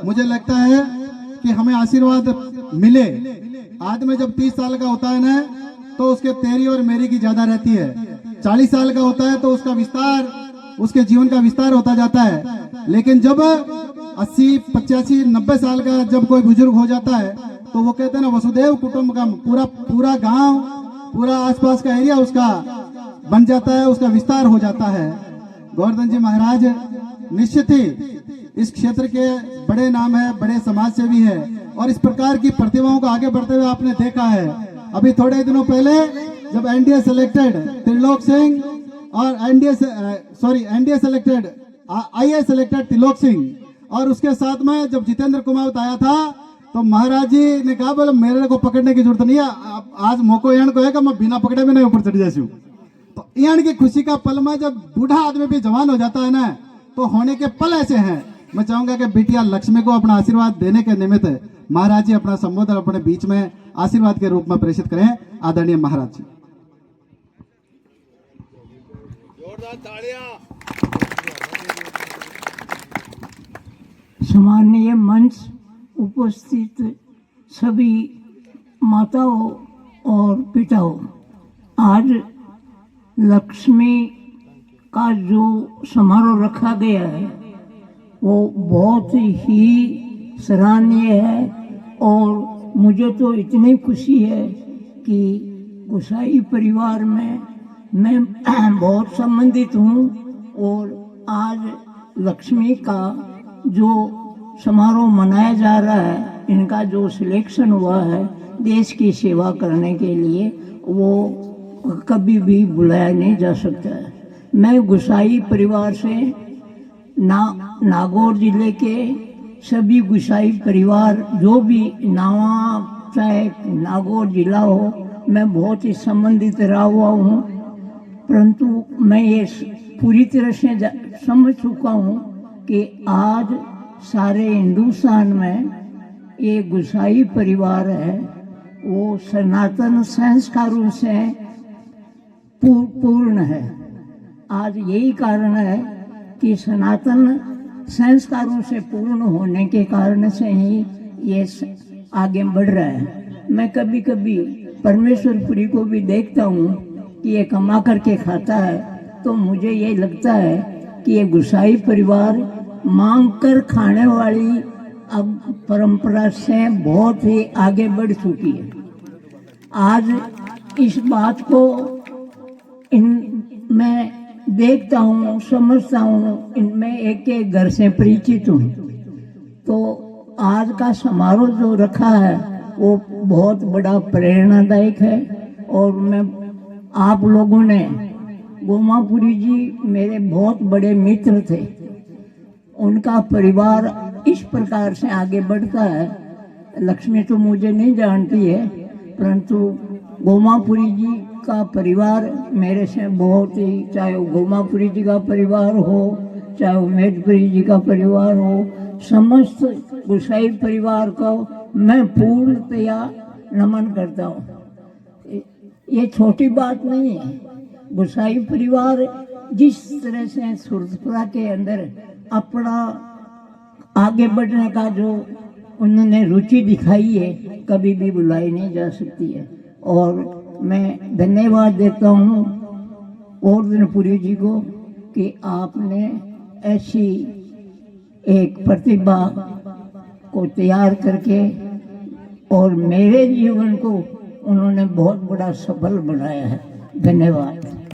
मुझे लगता है कि हमें आशीर्वाद मिले। आदमी जब 30 साल का होता है ना, तो उसके तेरी और मेरी की ज्यादा रहती है। 40 साल का होता है तो उसका विस्तार, उसके जीवन का विस्तार होता जाता है। लेकिन जब 80, 85, 90 साल का जब कोई बुजुर्ग हो जाता है, तो वो कहते हैं ना, वसुदेव कुटुंबकम, पूरा गांव, पूरा आसपास का एरिया उसका बन जाता है, उसका विस्तार हो जाता है। गोवर्धन जी महाराज निश्चित ही इस क्षेत्र के बड़े नाम है, बड़े समाज सेवी है, और इस प्रकार की प्रतिभाओं को आगे बढ़ते हुए आपने देखा है। अभी थोड़े दिनों पहले जब एनडीए सेलेक्टेड त्रिलोक सिंह और NDA selected IAS selected Trilok Singh, और उसके साथ में जब जितेंद्र कुमावत आया था, तो महाराज जी ने कहा, बोले मेरे को पकड़ने की जरूरत नहीं है, आज मौको यान को है कि मैं बिना पकड़े भी नहीं ऊपर चढ़ जाऊं। तो यान की खुशी का पल में जब बूढ़ा आदमी भी जवान हो जाता है ना, तो होने के पल ऐसे हैं। मैं चाहूंगा कि बिटिया लक्ष्मी को अपना आशीर्वाद देने के निमित्त महाराज जी अपना संबोधन अपने बीच में आशीर्वाद के रूप में प्रेषित करें। आदरणीय महाराज जी। जोरदार तालियां। सम्माननीय मंच उपस्थित सभी माताओं और पिताओं, आज लक्ष्मी का जो समारोह रखा गया है वो बहुत ही सराहनीय है, और मुझे तो इतनी खुशी है कि गोसाई परिवार में मैं बहुत संबंधित हूँ, और आज लक्ष्मी का जो समारोह मनाया जा रहा है, इनका जो सिलेक्शन हुआ है देश की सेवा करने के लिए, वो कभी भी बुलाया नहीं जा सकता है। मैं गोसाई परिवार से नागौर जिले के सभी गोसाई परिवार, जो भी नावा चाहे नागौर जिला हो, मैं बहुत ही संबंधित रहा हुआ हूँ, परंतु मैं ये पूरी तरह से समझ चुका हूँ कि आज सारे हिंदुस्तान में ये गोसाई परिवार है वो सनातन संस्कारों से पूर्ण है। आज यही कारण है कि सनातन संस्कारों से पूर्ण होने के कारण से ही ये आगे बढ़ रहा है। मैं कभी कभी परमेश्वरपुरी को भी देखता हूँ कि ये कमा करके खाता है, तो मुझे ये लगता है कि ये गोसाई परिवार मांग कर खाने वाली अब परंपरा से बहुत ही आगे बढ़ चुकी है। आज इस बात को मैं देखता हूँ, समझता हूँ, इनमें एक एक घर से परिचित हूँ। तो आज का समारोह जो रखा है वो बहुत बड़ा प्रेरणादायक है, और मैं आप लोगों ने, गोमापुरी जी मेरे बहुत बड़े मित्र थे, उनका परिवार इस प्रकार से आगे बढ़ता है। लक्ष्मी तो मुझे नहीं जानती है, परंतु गोमापुरी जी का परिवार मेरे से बहुत ही, चाहे वो गोमापुरी जी का परिवार हो, चाहे वो मेघपुरी जी का परिवार हो, समस्त गोसाई परिवार को मैं पूर्णतया नमन करता हूँ। ये छोटी बात नहीं है। गोसाई परिवार जिस तरह से सुरतपुरा के अंदर अपना आगे बढ़ने का जो उन्होंने रुचि दिखाई है, कभी भी बुलाई नहीं जा सकती है। और मैं धन्यवाद देता हूँ गोवर्धनपुरी जी को कि आपने ऐसी एक प्रतिभा को तैयार करके और मेरे जीवन को उन्होंने बहुत बड़ा सफल बनाया है। धन्यवाद।